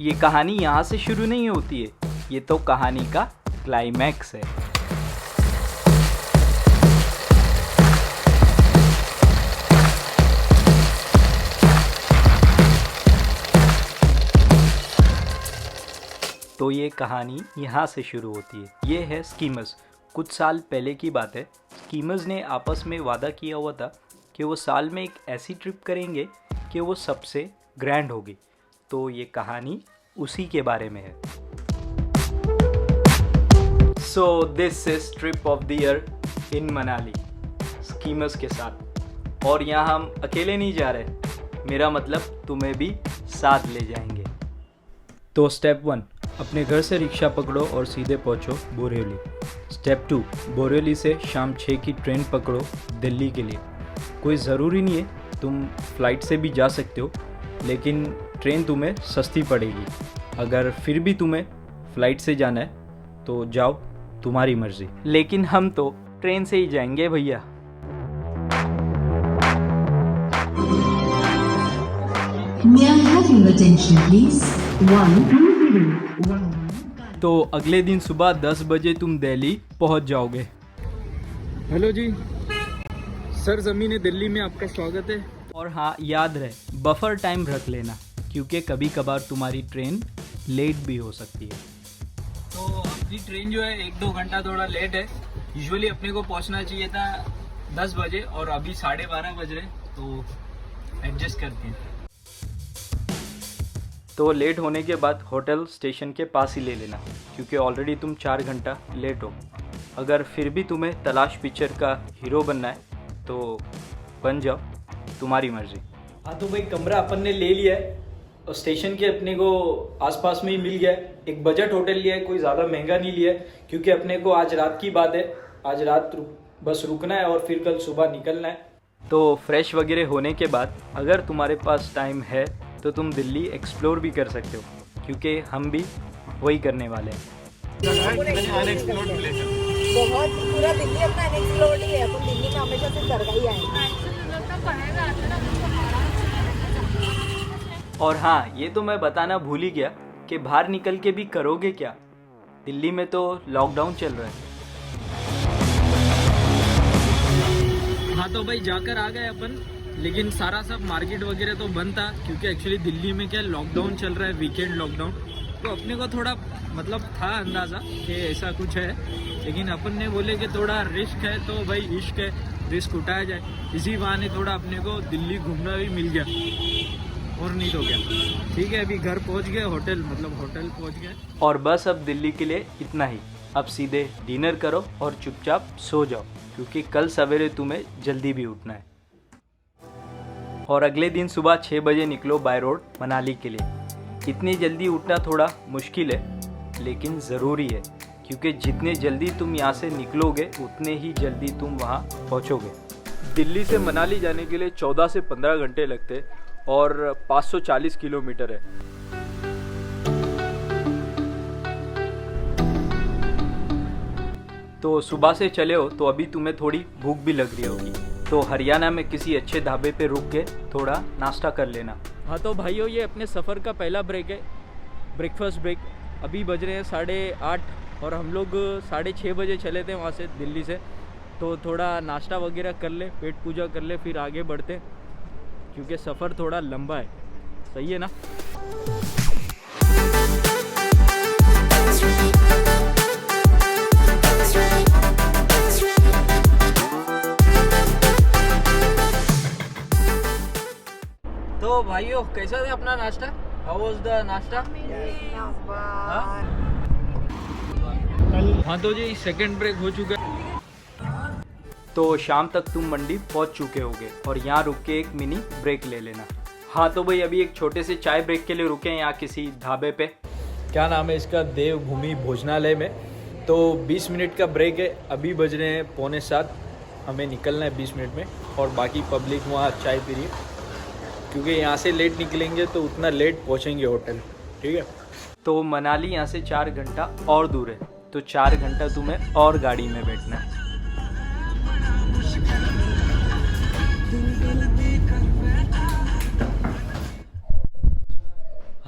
ये कहानी यहाँ से शुरू नहीं होती है, ये तो कहानी का क्लाइमैक्स है। तो ये कहानी यहाँ से शुरू होती है। ये है स्कीमर्स। कुछ साल पहले की बात है। स्कीमर्स ने आपस में वादा किया हुआ था कि वो साल में एक ऐसी ट्रिप करेंगे कि वो सबसे ग्रैंड होगी। तो ये कहानी उसी के बारे में है। So this is trip of the year in Manali स्कीमर्स के साथ। और यहाँ हम अकेले नहीं जा रहे, मेरा मतलब तुम्हें भी साथ ले जाएंगे। तो स्टेप 1, अपने घर से रिक्शा पकड़ो और सीधे पहुंचो बोरिवली। स्टेप 2, बोरिवली से शाम 6 की ट्रेन पकड़ो दिल्ली के लिए। कोई ज़रूरी नहीं है, तुम फ्लाइट से भी जा सकते हो, लेकिन ट्रेन तुम्हें सस्ती पड़ेगी। अगर फिर भी तुम्हें फ़्लाइट से जाना है तो जाओ, तुम्हारी मर्ज़ी। लेकिन हम तो ट्रेन से ही जाएंगे भैया। May I have your attention, please? 1, 2, 1. तो अगले दिन सुबह 10 बजे तुम दिल्ली पहुंच जाओगे। हेलो जी, सर ज़मीन दिल्ली में आपका स्वागत है। और हाँ, याद रहे बफर टाइम रख लेना, क्योंकि कभी कभार तुम्हारी ट्रेन लेट भी हो सकती है। तो अपनी ट्रेन जो है 1-2 घंटा थोड़ा लेट है। यूजुअली अपने को पहुंचना चाहिए था 10 बजे और अभी 12:30 बज रहे, तो एडजस्ट करते हैं। तो लेट होने के बाद होटल स्टेशन के पास ही ले लेना, क्योंकि ऑलरेडी तुम 4 घंटा लेट हो। अगर फिर भी तुम्हें तलाश पिक्चर का हीरो बनना है तो बन जाओ, तुम्हारी मर्जी। हाँ तो भाई, कमरा अपन ने ले लिया है और स्टेशन के अपने को आसपास में ही मिल गया है। एक बजट होटल लिया है, कोई ज़्यादा महंगा नहीं लिया है, क्योंकि अपने को आज रात की बात है। आज रात बस रुकना है और फिर कल सुबह निकलना है। तो फ्रेश वगैरह होने के बाद अगर तुम्हारे पास टाइम है तो तुम दिल्ली एक्सप्लोर भी कर सकते हो, क्योंकि हम भी वही करने वाले हैं। बहुत पूरा दिल्ली अपना अनएक्सप्लोर्ड ही है। अपन दिल्ली में हमेशा से दरगाह ही आए। और हाँ, ये तो मैं बताना भूल ही गया कि बाहर निकल के भी करोगे क्या। दिल्ली में तो लॉकडाउन चल रहा है। हाँ तो भाई, जाकर आ गए अपन, लेकिन सारा सब मार्केट वगैरह तो बंद था, क्योंकि एक्चुअली दिल्ली में क्या लॉकडाउन चल रहा है, वीकेंड लॉकडाउन। तो अपने को थोड़ा मतलब था अंदाज़ा कि ऐसा कुछ है, लेकिन अपन ने बोले कि थोड़ा रिस्क है तो भाई इश्क है, रिस्क उठाया जाए। इसी बहाने थोड़ा अपने को दिल्ली घूमना भी मिल गया, और नहीं तो क्या। ठीक है, अभी घर पहुंच गए, होटल पहुंच गए। और बस अब दिल्ली के लिए इतना ही। अब सीधे डिनर करो और चुपचाप सो जाओ, क्योंकि कल सवेरे तुम्हें जल्दी भी उठना है। और अगले दिन सुबह 6 बजे निकलो बाय रोड मनाली के लिए। इतनी जल्दी उठना थोड़ा मुश्किल है, लेकिन ज़रूरी है, क्योंकि जितने जल्दी तुम यहाँ से निकलोगे उतने ही जल्दी तुम वहाँ पहुँचोगे। दिल्ली से मनाली जाने के लिए 14 से 15 घंटे लगते और 540 किलोमीटर है। तो सुबह से चले हो तो अभी तुम्हें थोड़ी भूख भी लग रही होगी, तो हरियाणा में किसी अच्छे ढाबे पे रुक के थोड़ा नाश्ता कर लेना। हाँ तो भाइयों, ये अपने सफ़र का पहला ब्रेक है, ब्रेकफास्ट ब्रेक। अभी बज रहे हैं 8:30 और हम लोग 6:30 बजे चले थे वहाँ से, दिल्ली से। तो थोड़ा नाश्ता वगैरह कर ले, पेट पूजा कर ले, फिर आगे बढ़ते, क्योंकि सफ़र थोड़ा लंबा है। सही है ना? तो भाइयों, कैसा था अपना नाश्ता? हाउ वाज द नाश्ता? हाँ तो जी, सेकंड ब्रेक हो चुका है। तो शाम तक तुम मंडी पहुंच चुके होगे और यहाँ रुक के एक मिनी ब्रेक ले लेना। हाँ तो भाई, अभी एक छोटे से चाय ब्रेक के लिए रुके हैं यहाँ किसी ढाबे पे। क्या नाम है इसका? देवभूमि भोजनालय में। तो 20 मिनट का ब्रेक है। अभी बज रहे हैं 6:45, हमें निकलना है 20 मिनट में। और बाकी पब्लिक वहाँ चाय पी रही है, क्योंकि यहाँ से लेट निकलेंगे तो उतना लेट पहुँचेंगे होटल। ठीक है, तो मनाली यहाँ से 4 घंटा और दूर है, तो 4 घंटा तुम्हें और गाड़ी में बैठना है।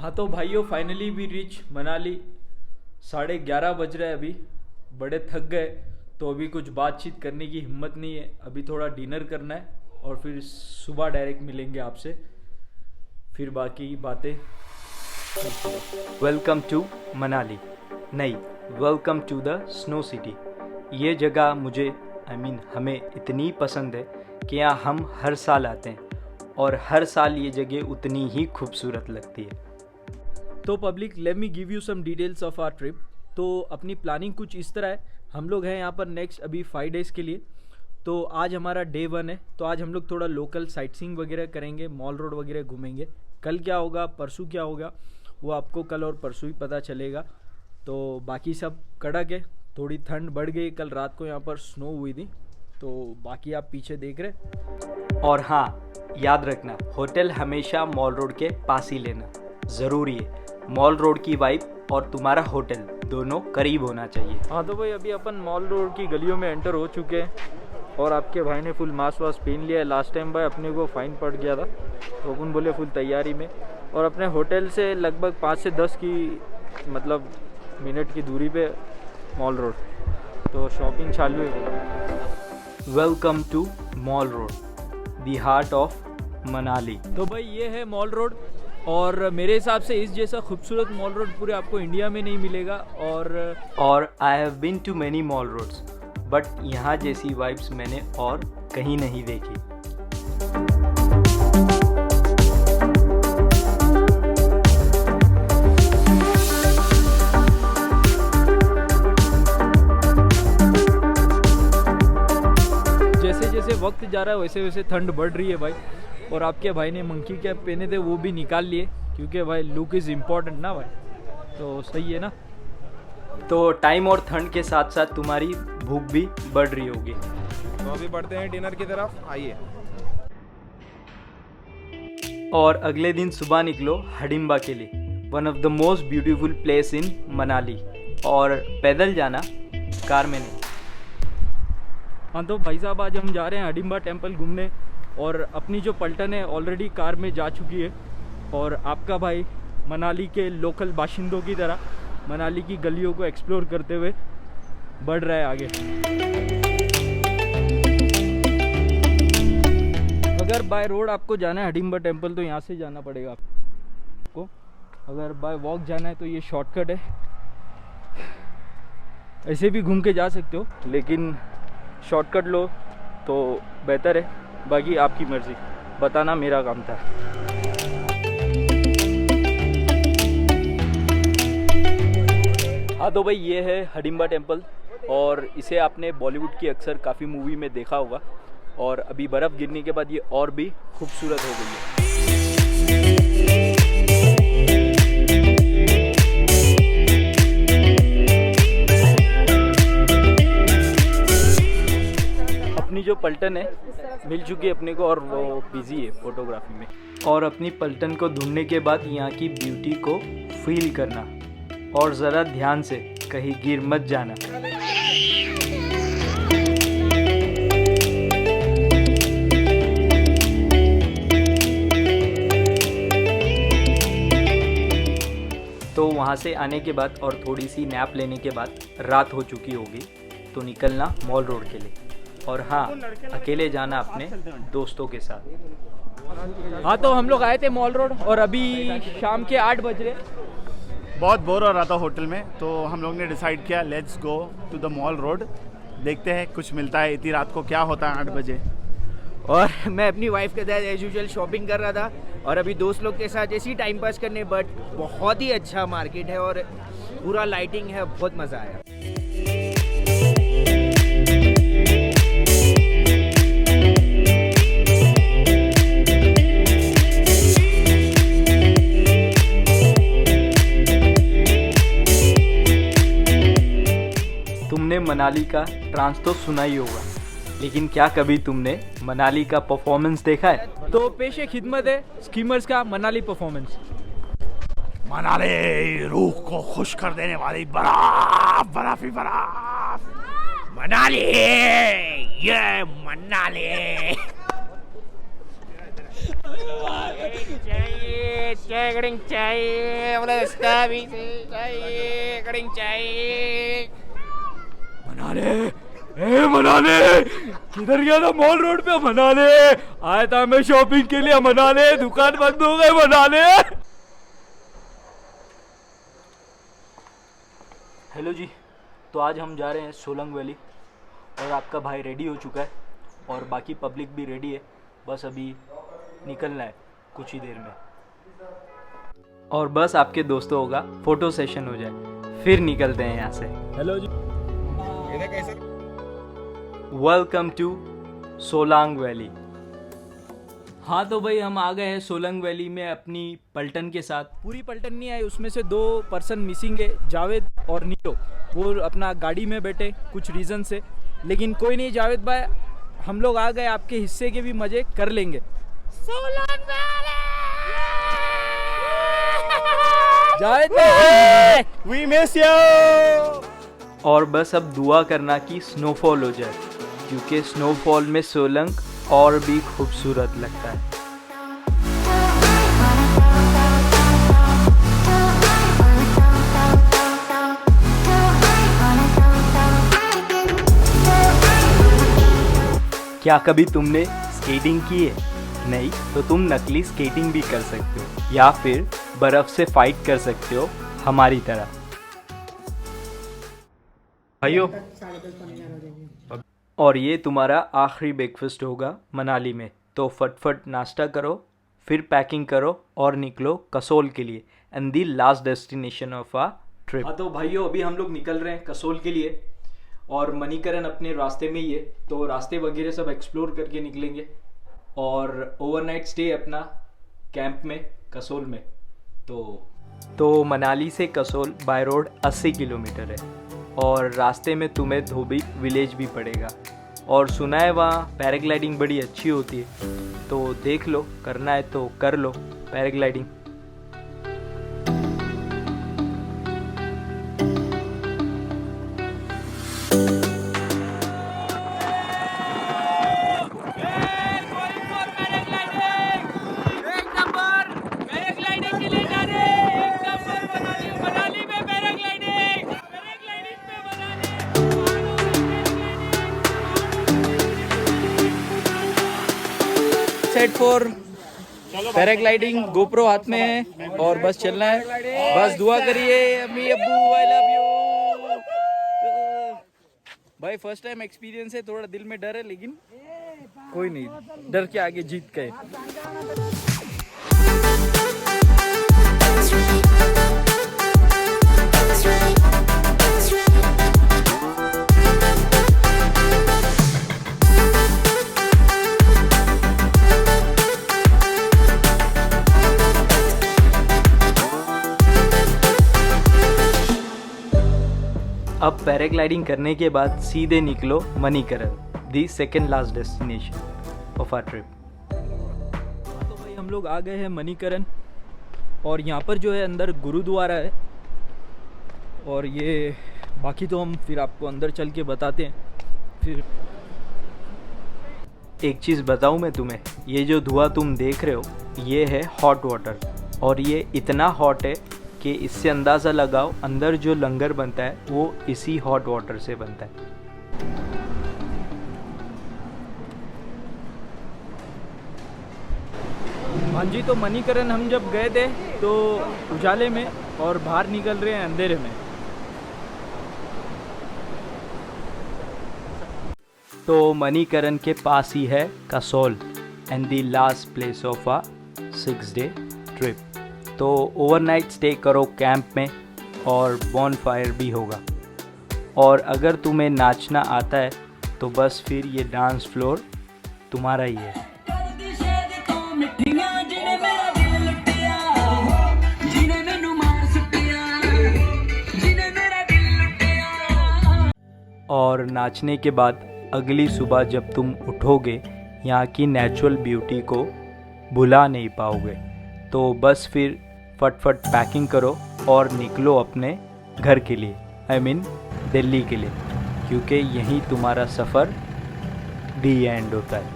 हाँ तो भाइयों, फाइनली वी रीच मनाली। 11:30 बज रहे हैं अभी। बड़े थक गए तो अभी कुछ बातचीत करने की हिम्मत नहीं है। अभी थोड़ा डिनर करना है और फिर सुबह डायरेक्ट मिलेंगे आपसे, फिर बाकी बातें। वेलकम टू मनाली, नहीं welcome to the snow city. ये जगह मुझे हमें इतनी पसंद है कि यहाँ हम हर साल आते हैं और हर साल ये जगह उतनी ही खूबसूरत लगती है। तो public, let me give you some details of our trip. तो अपनी प्लानिंग कुछ इस तरह है। हम लोग हैं यहाँ पर नेक्स्ट अभी 5 डेज़ के लिए। तो आज हमारा डे 1 है। तो आज हम लोग थोड़ा लोकल साइट सीइंग वगैरह करेंगे, मॉल रोड वगैरह घूमेंगे। कल क्या होगा, परसों क्या होगा, वो आपको कल और परसों ही पता चलेगा। तो बाकी सब कड़क है। थोड़ी ठंड बढ़ गई, कल रात को यहाँ पर स्नो हुई थी। तो बाकी आप पीछे देख रहे। और हाँ, याद रखना, होटल हमेशा मॉल रोड के पास ही लेना, ज़रूरी है। मॉल रोड की वाइब और तुम्हारा होटल दोनों करीब होना चाहिए। हाँ तो भाई, अभी अपन मॉल रोड की गलियों में एंटर हो चुके हैं और आपके भाई ने फुल मास्क वास्क पहन लिया है। लास्ट टाइम भाई अपने को फ़ाइन पड़ गया था, तो अपन बोले फुल तैयारी में। और अपने होटल से लगभग 5 से 10 की मतलब मिनट की दूरी पे मॉल रोड। तो शॉपिंग चालू है। Welcome to mall road, the heart of Manali. तो भाई ये है मॉल रोड और मेरे हिसाब से इस जैसा खूबसूरत मॉल रोड पूरे आपको इंडिया में नहीं मिलेगा। और I have been to many mall roads, but यहाँ जैसी वाइब्स मैंने और कहीं नहीं देखी। जैसे जैसे वक्त जा रहा है वैसे वैसे ठंड बढ़ रही है भाई। और आपके भाई ने मंकी कैप पहने थे, वो भी निकाल लिए, क्योंकि भाई लुक इज़ इम्पॉर्टेंट ना भाई। तो सही है ना। तो टाइम और ठंड के साथ साथ तुम्हारी भूख भी बढ़ रही होगी। तो अभी बढ़ते हैं डिनर की तरफ, आइए। और अगले दिन सुबह निकलो हडिम्बा के लिए, one of the most beautiful place in Manali. और पैदल जाना, कार में नहीं। हाँ तो भाई साहब, आज हम जा रहे हैं हडिम्बा टेम्पल घूमने। और अपनी जो पलटन है ऑलरेडी कार में जा चुकी है। और आपका भाई मनाली के लोकल बाशिंदों की तरह मनाली की गलियों को एक्सप्लोर करते हुए बढ़ रहा है आगे। अगर बाय रोड आपको जाना है हडिम्बा टेम्पल तो यहाँ से जाना पड़ेगा आपको। अगर बाय वॉक जाना है तो ये शॉर्टकट है, ऐसे भी घूम के जा सकते हो, लेकिन शॉर्टकट लो तो बेहतर है। बाकी आपकी मर्ज़ी, बताना मेरा काम था। हाँ तो भाई, ये है हडिम्बा टेम्पल और इसे आपने बॉलीवुड की अक्सर काफ़ी मूवी में देखा होगा। और अभी बर्फ़ गिरने के बाद ये और भी खूबसूरत हो गई है। अपनी जो पलटन है मिल चुकी है अपने को और वो बिजी है फोटोग्राफी में। और अपनी पलटन को ढूंढने के बाद यहाँ की ब्यूटी को फील करना और ज़रा ध्यान से, कहीं गिर मत जाना। तो वहाँ से आने के बाद और थोड़ी सी नैप लेने के बाद रात हो चुकी होगी, तो निकलना मॉल रोड के लिए। और हाँ, अकेले जाना अपने दोस्तों के साथ। हाँ तो हम लोग आए थे मॉल रोड और अभी शाम के 8 बज रहे। बहुत बोर हो रहा था होटल में, तो हम लोग ने डिसाइड किया let's go to the mall road, देखते हैं कुछ मिलता है। इतनी रात को क्या होता है 8 बजे। और मैं अपनी वाइफ के साथ एज यूजुअल शॉपिंग कर रहा था और अभी दोस्त लोग के साथ ऐसे ही टाइम पास करने। बट बहुत ही अच्छा मार्केट है और पूरा लाइटिंग है, बहुत मज़ा आया। तुमने मनाली का ट्रांस तो सुना ही होगा, लेकिन क्या कभी तुमने मनाली का परफॉर्मेंस देखा है? तो पेशे खिदमत है स्कीमर्स का मनाली परफॉर्मेंस। मनाली रूह को खुश कर देने वाली बर्फ, बर्फ ही बर्फ। मनाली, ये मनाली। मनाले किधर गया था? मॉल रोड पे मनाले आया था मैं शॉपिंग के लिए। मनाले दुकान बंद हो गए। मनाले। हेलो जी, तो आज हम जा रहे हैं सोलंग वैली और आपका भाई रेडी हो चुका है और बाकी पब्लिक भी रेडी है। बस अभी निकलना है कुछ ही देर में और बस आपके दोस्तों होगा फोटो सेशन हो जाए फिर निकलते हैं यहाँ से। हेलो जी, वेलकम टू सोलांग वैली। हाँ तो भाई हम आ गए हैं सोलंग वैली में अपनी पलटन के साथ। पूरी पलटन नहीं आई, उसमें से 2 पर्सन मिसिंग है, जावेद और नीलो। वो अपना गाड़ी में बैठे कुछ रीज़न से, लेकिन कोई नहीं जावेद भाई, हम लोग आ गए, आपके हिस्से के भी मज़े कर लेंगे। सोलंग वैली जावेद भाई वी मिस यू। और बस अब दुआ करना कि स्नोफॉल हो जाए, क्योंकि स्नोफॉल में सोलंग और भी खूबसूरत लगता है। क्या कभी तुमने स्केटिंग की है? नहीं तो तुम नकली स्केटिंग भी कर सकते हो या फिर बर्फ से फाइट कर सकते हो हमारी तरह। भाइयों, और ये तुम्हारा आखिरी ब्रेकफास्ट होगा मनाली में, तो फटफट नाश्ता करो, फिर पैकिंग करो और निकलो कसोल के लिए and the last destination of a trip. हाँ तो भाइयों, अभी हम लोग निकल रहे हैं कसोल के लिए और मणिकरण अपने रास्ते में ही है, तो रास्ते वगैरह सब एक्सप्लोर करके निकलेंगे और ओवरनाइट स्टे अपना कैंप में कसोल में। तो मनाली से कसोल बाय रोड 80 किलोमीटर है और रास्ते में तुम्हें धोबी विलेज भी पड़ेगा और सुना है वहाँ पैराग्लाइडिंग बड़ी अच्छी होती है, तो देख लो, करना है तो कर लो paragliding. Set for paragliding, GoPro हाथ में है और बस चलना है। बस दुआ करिए अम्मी अब्बू, आई लव यू। भाई फर्स्ट टाइम एक्सपीरियंस है, थोड़ा दिल में डर है, लेकिन कोई नहीं, डर के आगे जीत गए। अब पैराग्लाइडिंग करने के बाद सीधे निकलो Manikaran, the second last destination of our trip. तो भाई हम लोग आ गए हैं मणिकरण और यहाँ पर जो है अंदर गुरुद्वारा है और ये बाकी तो हम फिर आपको अंदर चल के बताते हैं। फिर एक चीज़ बताऊँ मैं तुम्हें, ये जो धुआं तुम देख रहे हो ये है हॉट वाटर और ये इतना हॉट है कि इससे अंदाज़ा लगाओ अंदर जो लंगर बनता है वो इसी हॉट वाटर से बनता है। हाँ जी, तो मणिकरण हम जब गए थे तो उजाले में और बाहर निकल रहे हैं अंधेरे में। तो मणिकरण के पास ही है Kasol and the last place of a 6-day trip. तो ओवरनाइट स्टे करो कैंप में और बॉनफायर भी होगा। और अगर तुम्हें नाचना आता है तो बस फिर ये डांस फ्लोर तुम्हारा ही है। और नाचने के बाद अगली सुबह जब तुम उठोगे यहाँ की नेचुरल ब्यूटी को भुला नहीं पाओगे। तो बस फिर फटफट पैकिंग करो और निकलो अपने घर के लिए, आई मीन दिल्ली के लिए, क्योंकि यहीं तुम्हारा सफ़र दी एंड होता है।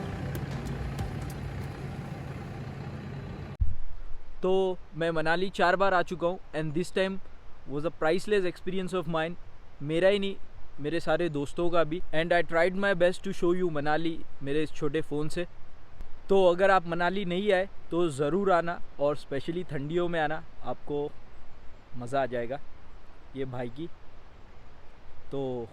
तो मैं मनाली 4 बार आ चुका हूँ and this time was a priceless experience of mine, मेरा ही नहीं मेरे सारे दोस्तों का भी। And I tried my best to show you Manali मेरे इस छोटे फ़ोन से। तो अगर आप मनाली नहीं आए तो ज़रूर आना, और स्पेशली ठंडियों में आना, आपको मज़ा आ जाएगा ये भाई की। तो